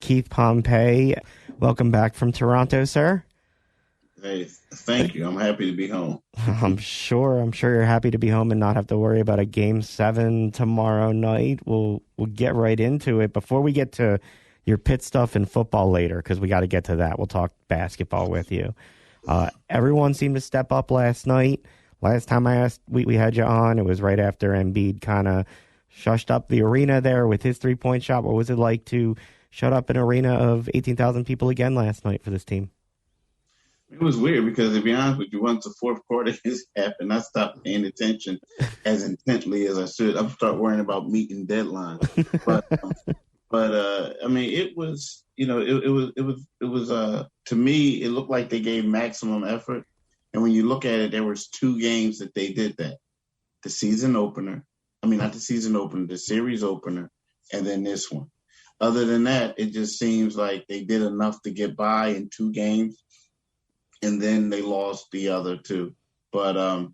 Keith Pompey. Welcome back from Toronto, sir. Hey, thank you. I'm happy to be home. I'm sure you're happy to be home and not have to worry about a game 7 tomorrow night. We'll get right into it. Before we get to your pit stuff and football later, because we got to get to that. We'll talk basketball with you. Everyone seemed to step up last night. Last time we had you on, it was right after Embiid kind of shushed up the arena there with his three-point shot. What was it like to shut up an arena of 18,000 people again last night for this team? It was weird because, to be honest with you, once the fourth quarter has happened, I stopped paying attention as intently as I should. I start worrying about meeting deadlines. But I mean, it was, to me, it looked like they gave maximum effort. And when you look at it, there was 2 games that they did that. The season opener. I mean, not the season opener, the series opener, and then this one. Other than that, it just seems like they did enough to get by in 2 games, and then they lost the other 2. But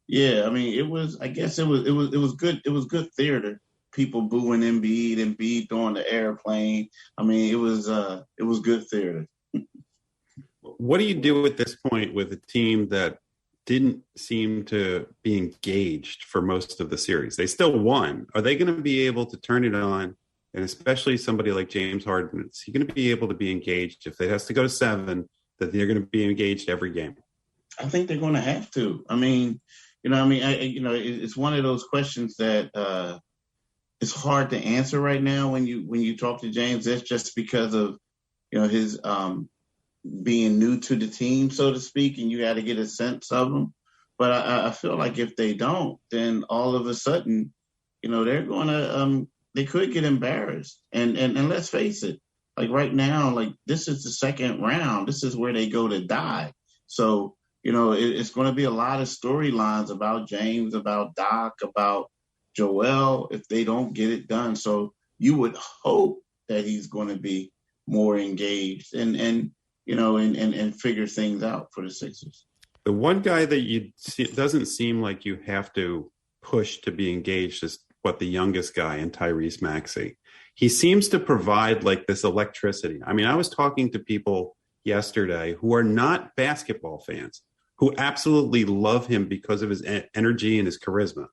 yeah, I mean, it was good. It was good theater. People booing Embiid throwing the airplane. I mean, it was good theater. What do you do at this point with a team that didn't seem to be engaged for most of the series? They still won. Are they going to be able to turn it on? And especially somebody like James Harden, is he going to be able to be engaged if it has to go to 7, that they're going to be engaged every game? I think they're going to have to. I mean, it's one of those questions that it's hard to answer right now when you talk to James. That's just because of, his being new to the team, so to speak, and you got to get a sense of them. But I feel like if they don't, then all of a sudden, they're going to they could get embarrassed. And let's face it, like right now, like this is the second round. This is where they go to die. So, it's going to be a lot of storylines about James, about Doc, about Joel if they don't get it done. So you would hope that he's going to be more engaged and figure things out for the Sixers. The one guy that it doesn't seem like you have to push to be engaged is the youngest guy in Tyrese Maxey. He seems to provide like this electricity. I mean, I was talking to people yesterday who are not basketball fans, who absolutely love him because of his energy and his charisma.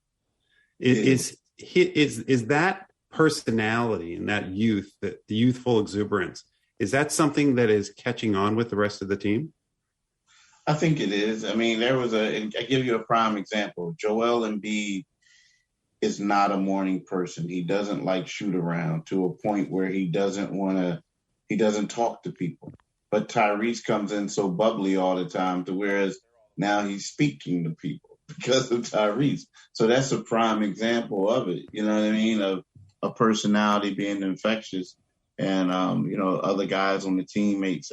Is that personality and that youth, the youthful exuberance, is that something that is catching on with the rest of the team? I think it is. I mean, I give you a prime example. Joel Embiid is not a morning person. He doesn't like shoot around to a point where he doesn't talk to people. But Tyrese comes in so bubbly all the time to whereas now he's speaking to people because of Tyrese. So that's a prime example of it. You know what I mean? Of a personality being infectious and, other guys on the teammates,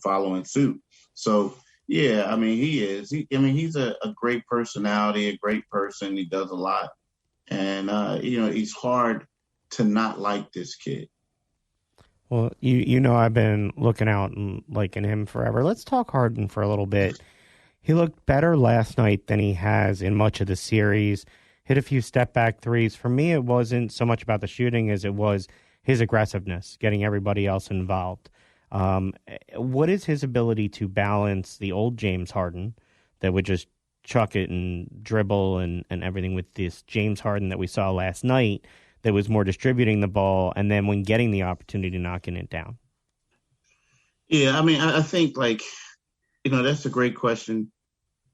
following suit. So, yeah, I mean, he is. He's a great personality, a great person. He does a lot. And, he's hard to not like this kid. Well, I've been looking out and liking him forever. Let's talk Harden for a little bit. He looked better last night than he has in much of the series. Hit a few step-back threes. For me, it wasn't so much about the shooting as it was his aggressiveness, getting everybody else involved. What is his ability to balance the old James Harden that would just chuck it and dribble and everything with this James Harden that we saw last night that was more distributing the ball and then when getting the opportunity, knocking it down? Yeah, I mean, I think, that's a great question.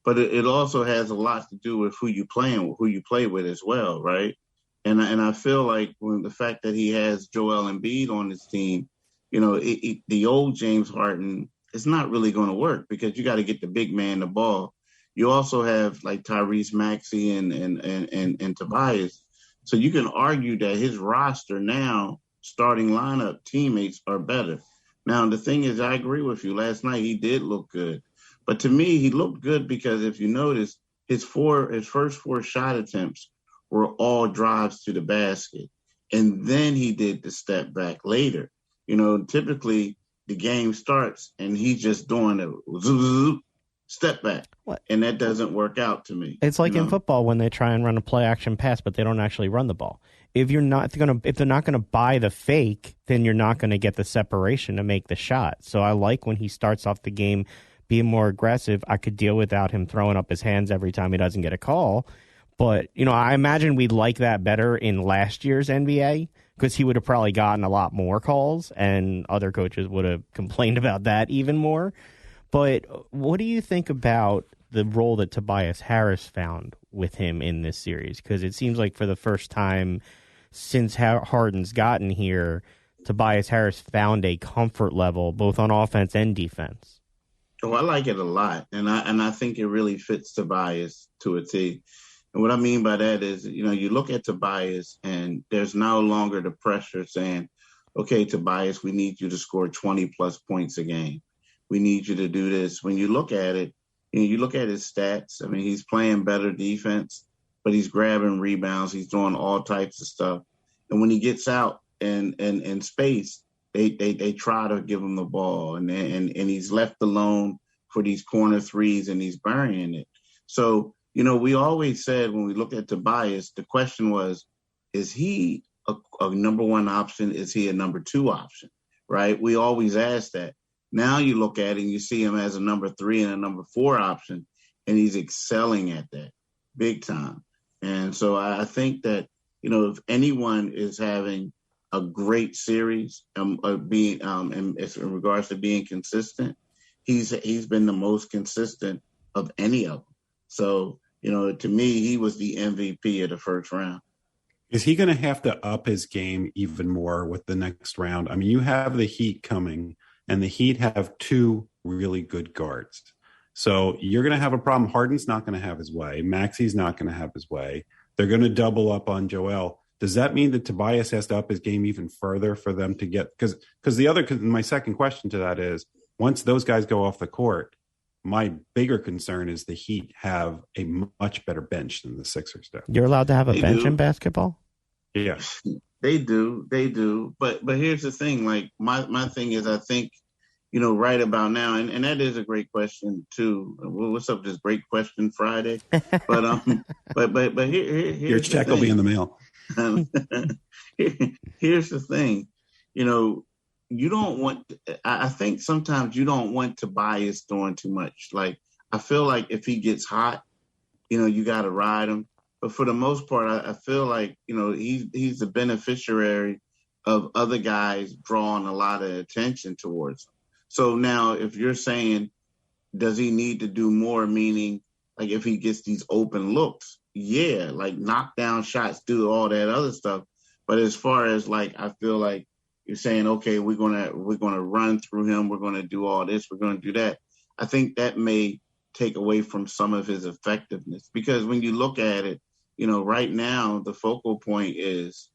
But it also has a lot to do with who you play with as well, right? And I feel like when the fact that he has Joel Embiid on his team, the old James Harden is not really going to work because you got to get the big man the ball. You also have like Tyrese Maxey and Tobias. So you can argue that his roster now, starting lineup teammates are better. Now, the thing is, I agree with you. Last night he did look good. But to me, he looked good because if you notice, his first 4 shot attempts were all drives to the basket. And then he did the step back later. Typically the game starts and he's just doing a step back. What? And that doesn't work out to me. It's like in football when they try and run a play action pass, but they don't actually run the ball. if they're not gonna buy the fake, then you're not gonna get the separation to make the shot. So I like when he starts off the game being more aggressive. I could deal without him throwing up his hands every time he doesn't get a call. But, I imagine we'd like that better in last year's NBA because he would have probably gotten a lot more calls and other coaches would have complained about that even more. But what do you think about the role that Tobias Harris found with him in this series? Because it seems like for the first time since Harden's gotten here, Tobias Harris found a comfort level both on offense and defense. Oh, I like it a lot, and I think it really fits Tobias to a T. And what I mean by that is, you look at Tobias, and there's no longer the pressure saying, okay, Tobias, we need you to score 20-plus points a game. We need you to do this. When you look at it, you look at his stats. I mean, he's playing better defense, but he's grabbing rebounds. He's doing all types of stuff. And when he gets out in space, they try to give him the ball, and he's left alone for these corner threes, and he's burying it. So, we always said when we look at Tobias, the question was, is he a number one option? Is he a number two option? Right? We always ask that. Now you look at it and you see him as a number 3 and a number 4 option, and he's excelling at that big time. And so I think that, if anyone is having a great series, in regards to being consistent, he's been the most consistent of any of them. So, to me, he was the MVP of the first round. Is he going to have to up his game even more with the next round? I mean, you have the Heat coming, and the Heat have 2 really good guards. So you're going to have a problem. Harden's not going to have his way. Maxi's not going to have his way. They're going to double up on Joel. Does that mean that Tobias has to up his game even further for them to get – because my second question to that is, once those guys go off the court, my bigger concern is the Heat have a much better bench than the Sixers do. You're allowed to have a bench in basketball? Yeah. They do. But here's the thing. Like, my thing is, I think, right about now, and that is a great question too. What's up, this Great Question Friday? But here's your check will be in the mail. Here's the thing. You don't want, I think sometimes you don't want Tobias doing too much. Like, I feel like if he gets hot, you got to ride him. But for the most part, I feel like, he's the beneficiary of other guys drawing a lot of attention towards him. So now if you're saying, does he need to do more, meaning like if he gets these open looks, yeah, like knock down shots, do all that other stuff. But as far as like, I feel like you're saying, okay, we're gonna run through him, we're gonna do all this, we're gonna do that. I think that may take away from some of his effectiveness, because when you look at it, right now the focal point is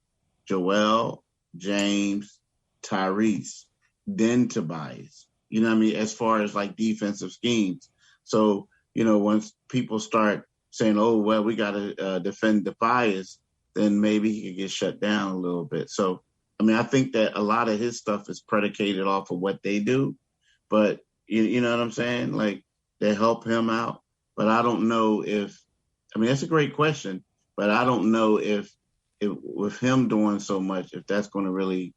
Joel, James, Tyrese, then Tobias. You know what I mean? As far as like defensive schemes. So, once people start saying, oh, well, we got to defend Tobias, then maybe he could get shut down a little bit. So, I mean, I think that a lot of his stuff is predicated off of what they do. But, you know what I'm saying? Like, they help him out. But I don't know that's a great question. But I don't know if with him doing so much, if that's going to really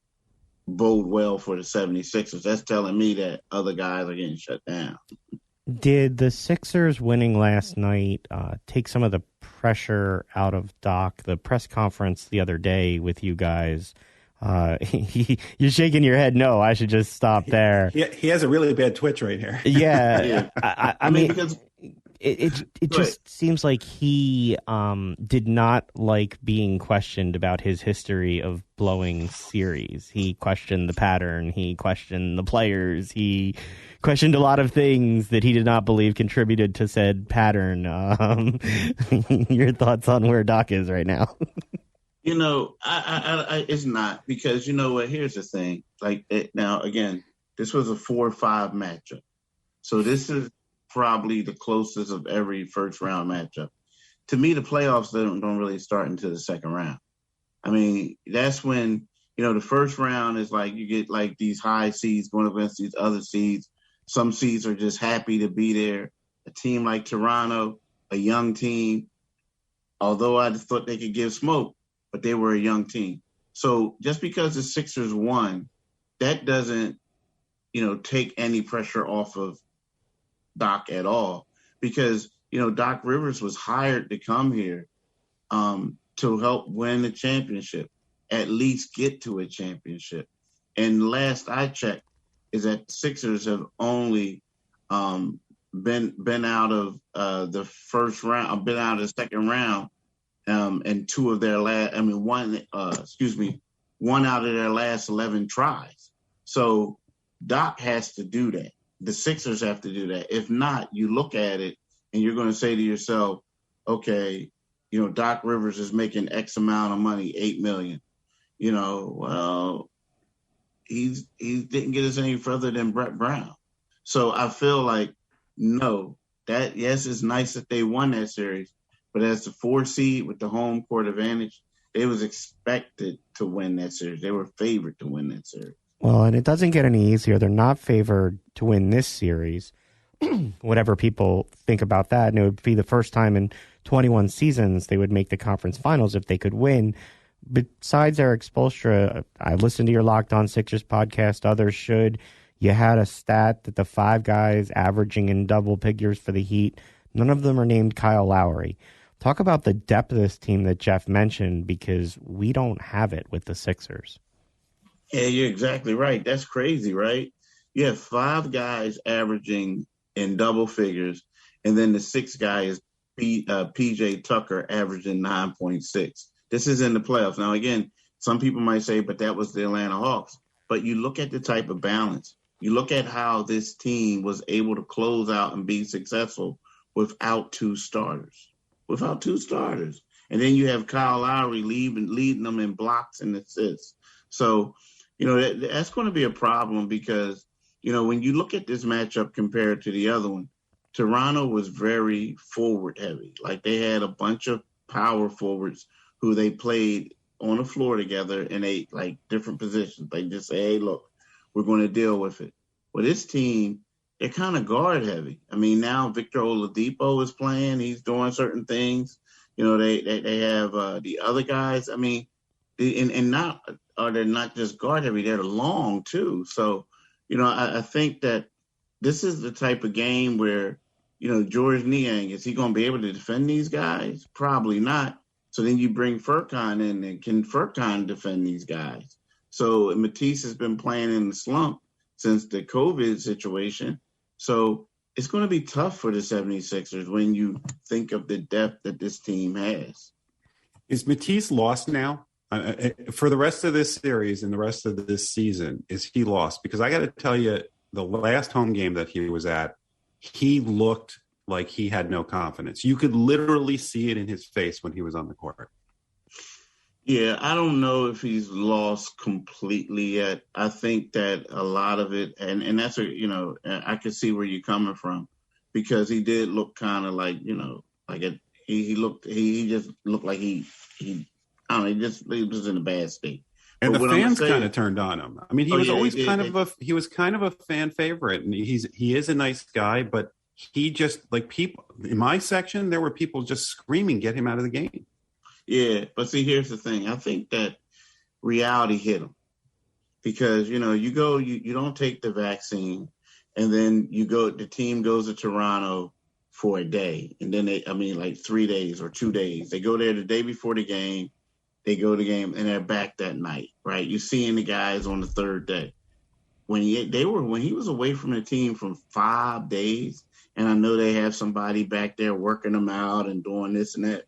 bode well for the 76ers. That's telling me that other guys are getting shut down. Did the Sixers winning last night take some of the pressure out of Doc? The press conference the other day with you guys, you're shaking your head. No, I should just stop there. He has a really bad twitch right here. Yeah. I mean, because it just seems like he did not like being questioned about his history of blowing series. He questioned the pattern. He questioned the players. He questioned a lot of things that he did not believe contributed to said pattern. Your thoughts on where Doc is right now? I it's not, because you know what? Here's the thing. Like, now, again, this was a 4-5 matchup. So this is probably the closest of every first round matchup. To me, the playoffs don't really start until the second round. I mean, that's when, the first round is like you get like these high seeds going against these other seeds. Some seeds are just happy to be there. A team like Toronto, a young team, although I just thought they could give smoke, but they were a young team. So just because the Sixers won, that doesn't, take any pressure off of Doc at all, because, Doc Rivers was hired to come here to help win the championship, at least get to a championship. And last I checked is that Sixers have only been out of the first round, been out of the second round, and two of their one out of their last 11 tries. So Doc has to do that. The Sixers have to do that. If not, you look at it and you're going to say to yourself, okay, Doc Rivers is making X amount of money, $8 million. Well, he didn't get us any further than Brett Brown. So I feel like, no, yes, it's nice that they won that series, but as the 4 seed with the home court advantage, they was expected to win that series. They were favored to win that series. Well, and it doesn't get any easier. They're not favored to win this series, whatever people think about that. And it would be the first time in 21 seasons they would make the conference finals if they could win. Besides Eric Spoelstra, I listened to your Locked On Sixers podcast. Others should. You had a stat that the 5 guys averaging in double figures for the Heat, none of them are named Kyle Lowry. Talk about the depth of this team that Jeff mentioned, because we don't have it with the Sixers. Yeah, you're exactly right. That's crazy, right? You have 5 guys averaging in double figures, and then the 6th guy is PJ Tucker averaging 9.6. This is in the playoffs. Now, again, some people might say, but that was the Atlanta Hawks. But you look at the type of balance. You look at how this team was able to close out and be successful without 2 starters. And then you have Kyle Lowry leading them in blocks and assists. So, that's going to be a problem because, when you look at this matchup compared to the other one, Toronto was very forward heavy. Like, they had a bunch of power forwards who they played on the floor together in different positions. They just say, hey, look, we're going to deal with it. Well, this team, they're kind of guard heavy. I mean, now Victor Oladipo is playing. He's doing certain things. They have the other guys. I mean, they're not just guard heavy, they're long too. So, I think that this is the type of game where, George Niang, is he going to be able to defend these guys? Probably not. So then you bring Furkan in, and can Furkan defend these guys? So Matisse has been playing in the slump since the COVID situation. So it's going to be tough for the 76ers when you think of the depth that this team has. Is Matisse lost now? For the rest of this series and the rest of this season, is he lost? Because I got to tell you, the last home game that he was at, he looked like he had no confidence. You could literally see it in his face when he was on the court. Yeah, I don't know if he's lost completely yet. I think that a lot of it, and that's I could see where you're coming from, because he did look kind of like, he just looked like he he was in a bad state. And the fans kind of turned on him. I mean, he was always kind of a fan favorite, and he is a nice guy, but he just, like, people in my section, there were people just screaming, get him out of the game. Yeah, but see, here's the thing. I think that reality hit him because, you don't take the vaccine, and then the team goes to Toronto for a day, and then 3 days or 2 days. They go there the day before the game. They go to the game, and they're back that night, right? You're seeing the guys on the 3rd day. When he was away from the team for 5 days, and I know they have somebody back there working them out and doing this and that,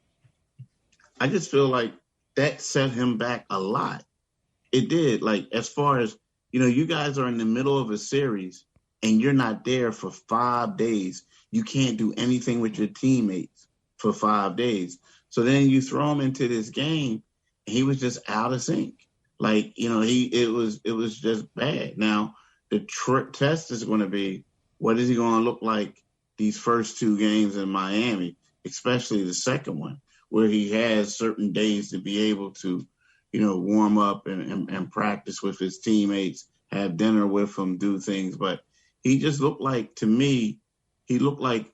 I just feel like that set him back a lot. It did. Like, as far as, you guys are in the middle of a series, and you're not there for 5 days. You can't do anything with your teammates for 5 days. So then you throw him into this game, and he was just out of sync. Like, it was just bad. Now, the test is going to be, what is he going to look like these first 2 games in Miami, especially the second one, where he has certain days to be able to, warm up and practice with his teammates, have dinner with them, do things. But he just looked like, to me, the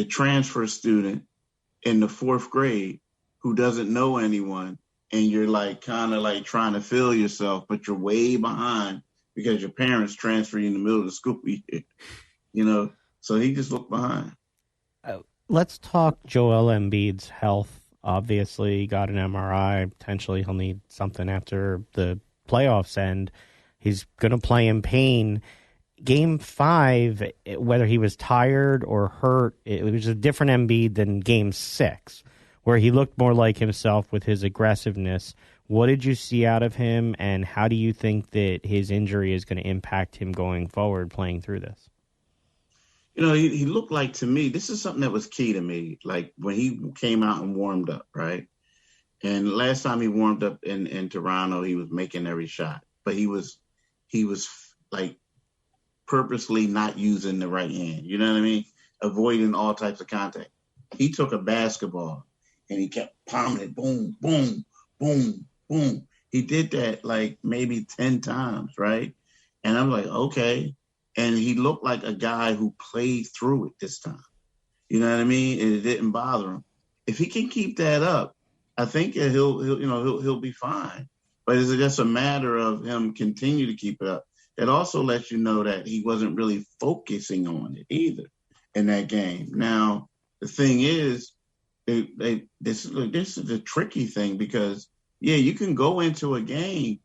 transfer student in the 4th grade who doesn't know anyone and you're like kind of like trying to feel yourself, but you're way behind because your parents transfer you in the middle of the school year, you know. So he just looked behind. Let's talk Joel Embiid's health. Obviously, he got an MRI. Potentially, he'll need something after the playoffs end. He's going to play in pain. Game 5, whether he was tired or hurt, it was a different Embiid than Game 6, where he looked more like himself with his aggressiveness. What did you see out of him, and how do you think that his injury is going to impact him going forward playing through this? You know, he looked like, to me, this is something that was key to me, like when he came out and warmed up, right? And last time he warmed up in Toronto, he was making every shot, but he was like purposely not using the right hand. You know what I mean? Avoiding all types of contact. He took a basketball and he kept palming it, boom, boom, boom, boom. He did that like maybe 10 times, right? And I'm like, okay. And he looked like a guy who played through it this time. You know what I mean? And it didn't bother him. If he can keep that up, I think that he'll be fine. But it's just a matter of him continue to keep it up. It also lets you know that he wasn't really focusing on it either in that game. Now, the thing is, this is a tricky thing because, yeah, you can go into a game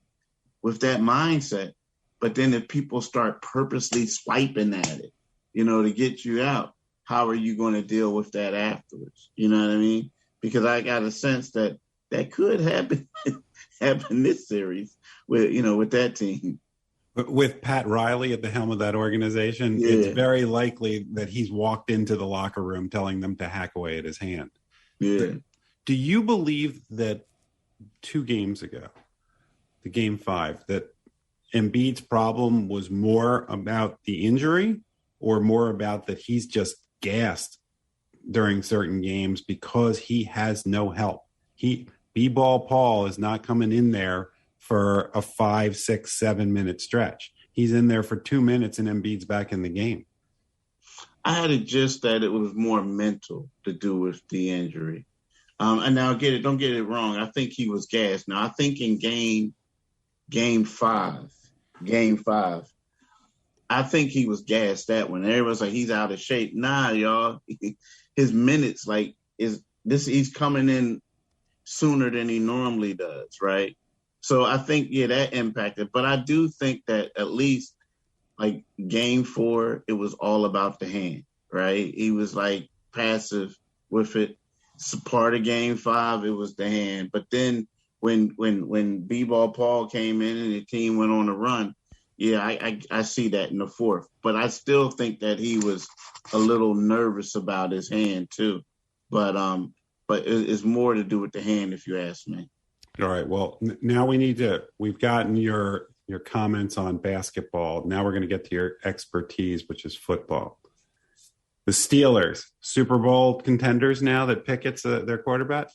with that mindset, but then if people start purposely swiping at it, you know, to get you out, how are you going to deal with that afterwards? You know what I mean? Because I got a sense that could happen this series with that team. With Pat Riley at the helm of that organization, Yeah. It's very likely that he's walked into the locker room telling them to hack away at his hand. Yeah. Do you believe that 2 games ago, the Game 5, that Embiid's problem was more about the injury or more about that he's just gassed during certain games because he has no help? B-Ball Paul is not coming in there for a 5, 6, 7 minute stretch. He's in there for 2 minutes and Embiid's back in the game. I had it just that it was more mental to do with the injury. And now don't get it wrong. I think he was gassed. Now I think in game five, I think he was gassed that one. Everyone's like, he's out of shape. Nah, y'all. His minutes, he's coming in sooner than he normally does, right? So I think, that impacted. But I do think that at least like game 4, it was all about the hand, right? He was like passive with it. So part of game 5, it was the hand. But then when B-Ball Paul came in and the team went on a run, I see that in the 4th. But I still think that he was a little nervous about his hand too. But it's more to do with the hand, if you ask me. All right. Well, now we've gotten your comments on basketball. Now we're going to get to your expertise, which is football. The Steelers, Super Bowl contenders now that Pickett's their quarterback?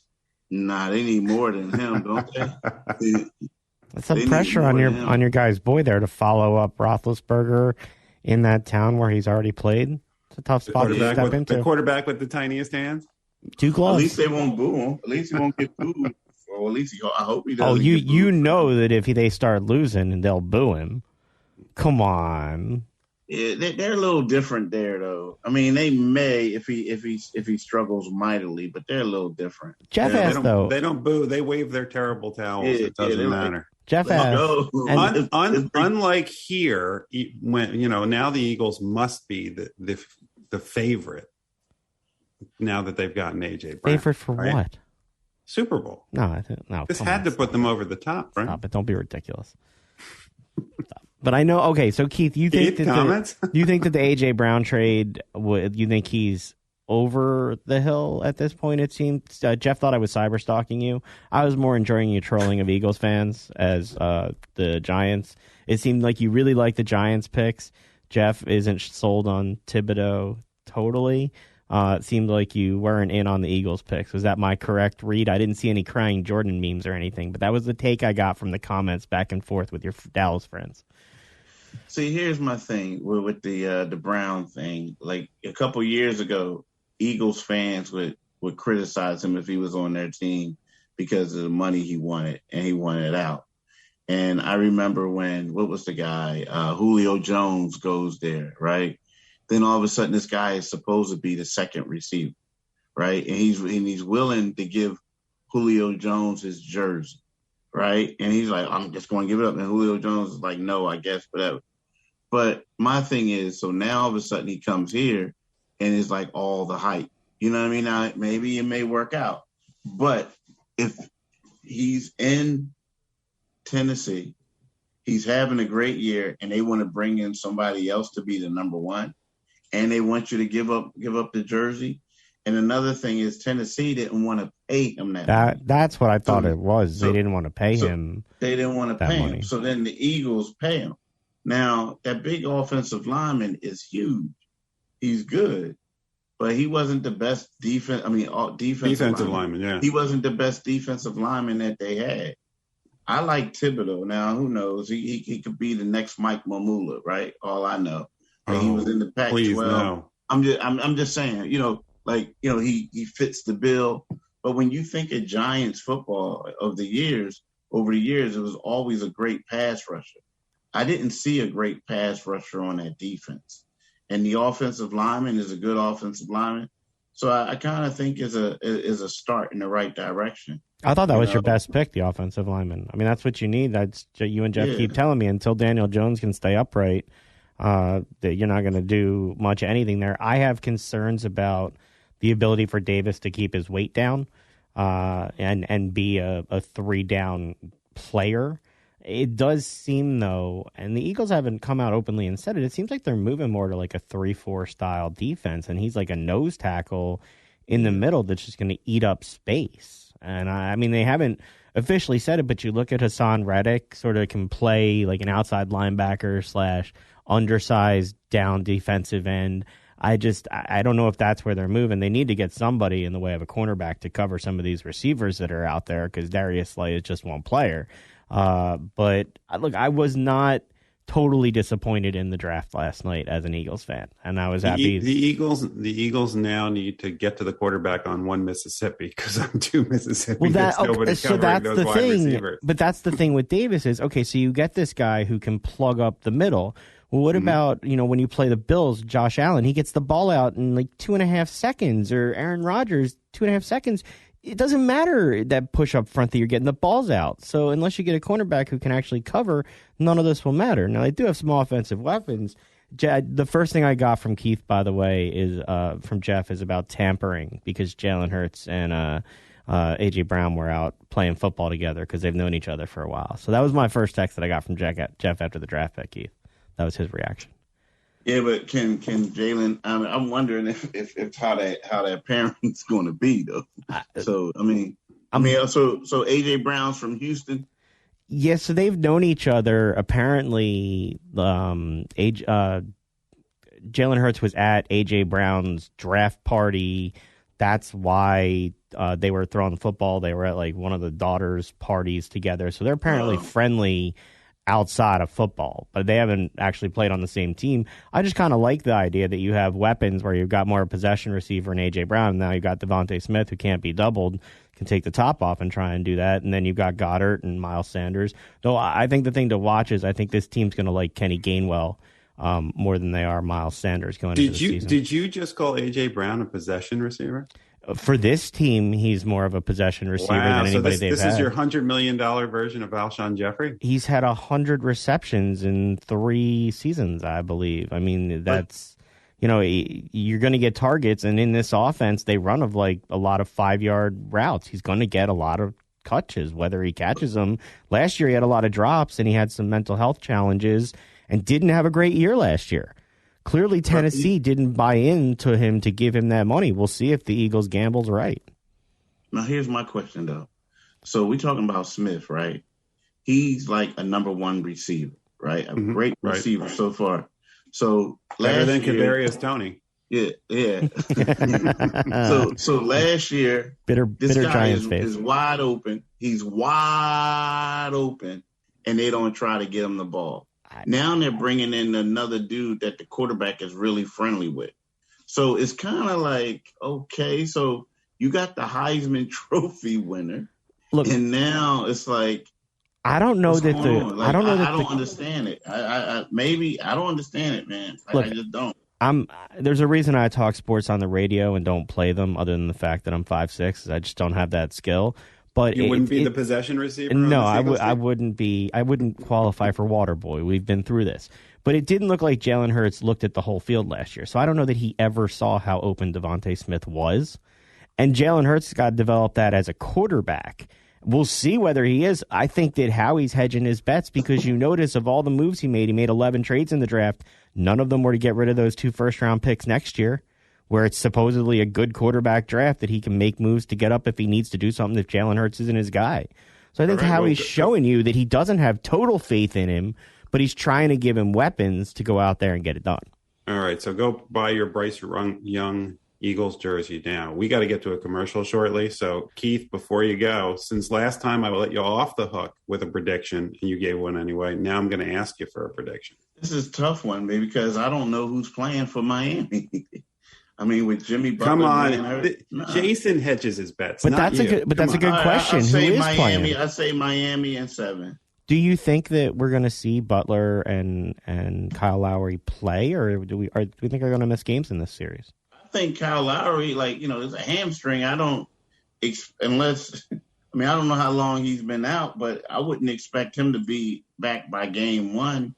Nah, they need more than him, don't they? That's some pressure on your guy's boy there to follow up Roethlisberger in that town where he's already played. It's a tough spot to step into. The quarterback with the tiniest hands? 2 gloves. At least they won't boo him. At least he won't get booed. Or at least I hope he doesn't. Oh, you know that if they start losing, they'll boo him. Come on. Yeah, they're a little different there, though. I mean, they may if he struggles mightily, but they're a little different. Jeff asked, though. They don't boo. They wave their terrible towels. It doesn't matter. Jeff asked. Unlike here, when now the Eagles must be the favorite. Now that they've gotten AJ Brown. Favorite for right? What? Super Bowl. No. This had to put them over the top, right? Stop it. Don't be ridiculous. But I know. Okay, so Keith, you think that you think that the AJ Brown trade? You think he's over the hill at this point? It seems. Jeff thought I was cyber stalking you. I was more enjoying your trolling of Eagles fans as the Giants. It seemed like you really like the Giants picks. Jeff isn't sold on Thibodeau totally. It seemed like you weren't in on the Eagles picks. Was that my correct read? I didn't see any crying Jordan memes or anything, but that was the take I got from the comments back and forth with your Dallas friends. See, here's my thing with the Brown thing. Like a couple years ago, Eagles fans would criticize him if he was on their team because of the money he wanted, and he wanted out. And I remember when, what was the guy? Julio Jones goes there, right? Then all of a sudden, this guy is supposed to be the second receiver, right? And he's willing to give Julio Jones his jersey, right? And he's like, I'm just going to give it up. And Julio Jones is like, no, I guess, whatever. But my thing is, so now all of a sudden he comes here and it's like all the hype. You know what I mean? Now, maybe it may work out. But if he's in Tennessee, he's having a great year, and they want to bring in somebody else to be the number one, and they want you to give up the jersey. And another thing is Tennessee didn't want to pay him that money. That's what I thought it was. They didn't want to pay him. They didn't want to pay money. him. So then the Eagles pay him. Now, that big offensive lineman is huge. He's good, but he wasn't the best defensive lineman. Yeah, he wasn't the best defensive lineman that they had. I like Thibodeau. Now, who knows? He could be the next Mike Mamula, right? All I know. He was in the Pac-12. Please, no. I'm just saying, he fits the bill. But when you think of Giants football over the years, it was always a great pass rusher. I didn't see a great pass rusher on that defense. And the offensive lineman is a good offensive lineman. So I kind of think is a start in the right direction. I thought that was your best pick, the offensive lineman. I mean, that's what you need. That's you and Jeff keep telling me. Until Daniel Jones can stay upright, that you're not going to do much anything there. I have concerns about the ability for Davis to keep his weight down and be a 3-down player. It does seem, though, and the Eagles haven't come out openly and said it, it seems like they're moving more to like a 3-4 style defense, and he's like a nose tackle in the middle that's just going to eat up space. And I mean, they haven't officially said it, but you look at Hassan Reddick, sort of can play like an outside linebacker / undersized down defensive end. I don't know if that's where they're moving. They need to get somebody in the way of a cornerback to cover some of these receivers that are out there, because Darius Slay is just one player. But look, I was not totally disappointed in the draft last night as an Eagles fan, and I was happy. The Eagles now need to get to the quarterback on one Mississippi, because on two Mississippi, nobody's covering those wide receivers. But that's the thing with Davis is, okay, so you get this guy who can plug up the middle. Well, what about, when you play the Bills, Josh Allen, he gets the ball out in like 2.5 seconds, or Aaron Rodgers, 2.5 seconds. It doesn't matter that push up front that you're getting the balls out. So unless you get a cornerback who can actually cover, none of this will matter. Now, they do have some offensive weapons. The first thing I got from Keith, by the way, is from Jeff, is about tampering, because Jalen Hurts and A.J. Brown were out playing football together because they've known each other for a while. So that was my first text that I got from Jeff after the draft pick, Keith. That was his reaction. Yeah, but can Jalen? I'm wondering if how that parenting's going to be, though. So so A.J. Brown's from Houston. Yeah, so they've known each other. Apparently, Jalen Hurts was at A.J. Brown's draft party. That's why they were throwing the football. They were at like one of the daughters' parties together. So they're apparently friendly outside of football, but they haven't actually played on the same team. I just kind of like the idea that you have weapons where you've got more possession receiver in A.J. Brown. Now you've got Devontae Smith, who can't be doubled, can take the top off and try and do that. And then you've got Goddard and Miles Sanders. Though I think the thing to watch is I think this team's going to like Kenny Gainwell more than they are Miles Sanders going into the season. Did you just call A.J. Brown a possession receiver? For this team, he's more of a possession receiver than anybody they've had. This is your $100 million version of Alshon Jeffrey? He's had 100 receptions in 3 seasons, I believe. I mean, that's, you're going to get targets, and in this offense, they run of like a lot of 5-yard routes. He's going to get a lot of catches, whether he catches them. Last year, he had a lot of drops, and he had some mental health challenges and didn't have a great year last year. Clearly, Tennessee didn't buy into him to give him that money. We'll see if the Eagles gamble's right. Now, here's my question, though. So we're talking about Smith, right? He's like a number 1 receiver, right? A great receiver so far. So better than Kadarius Toney. Yeah. so last year, this guy is wide open. He's wide open, and they don't try to get him the ball. Now they're bringing in another dude that the quarterback is really friendly with. So it's kind of like, okay, so you got the Heisman Trophy winner, Look, and now it's like, I don't know what's that going on? Like, I don't know I that don't understand it. Maybe I don't understand it, man. look. I just don't. There's a reason I talk sports on the radio and don't play them, other than the fact that I'm 5'6". I just don't have that skill. But You wouldn't be the possession receiver? No, on the I wouldn't be. I wouldn't qualify for water boy. We've been through this. But it didn't look like Jalen Hurts looked at the whole field last year. So I don't know that he ever saw how open Devontae Smith was. And Jalen Hurts got to develop that as a quarterback. We'll see whether he is. I think that Howie's hedging his bets because you notice of all the moves he made 11 trades in the draft. None of them were to get rid of those 2 first-round picks next year, where it's supposedly a good quarterback draft that he can make moves to get up if he needs to do something if Jalen Hurts isn't his guy. So I think Howie's showing you that he doesn't have total faith in him, but he's trying to give him weapons to go out there and get it done. All right, so go buy your Bryce Young Eagles jersey now. We got to get to a commercial shortly. So, Keith, before you go, since last time I let you off the hook with a prediction, and you gave one anyway, now I'm going to ask you for a prediction. This is a tough one, baby, because I don't know who's playing for Miami. I mean, with Jimmy Butler. Come on, Jason hedges his bets. But that's a good question. Who is Miami, playing? I say Miami and 7. Do you think that we're going to see Butler and Kyle Lowry play, or do we think they're going to miss games in this series? I think Kyle Lowry, there's a hamstring. I don't know how long he's been out, but I wouldn't expect him to be back by game 1.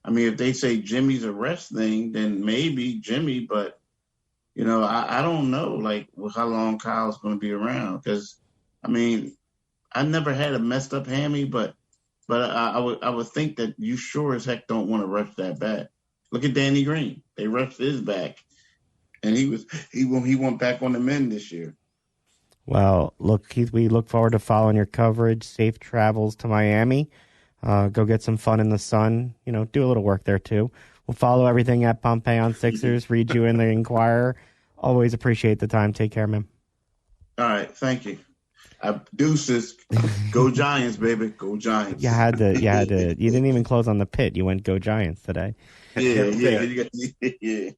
I mean, if they say Jimmy's a rest thing, then maybe Jimmy, but I don't know, how long Kyle's going to be around. Because, I mean, I never had a messed up hammy, but I would think that you sure as heck don't want to rush that back. Look at Danny Green; they rushed his back, and he went back on the mend this year. Well, look, Keith, we look forward to following your coverage. Safe travels to Miami. Go get some fun in the sun. Do a little work there too. We'll follow everything at Pompey on Sixers. Read you in the Inquirer. Always appreciate the time. Take care, man. All right, thank you. Deuces. Go Giants, baby. Go Giants. You had to. You didn't even close on the pit. You went Go Giants today. Yeah.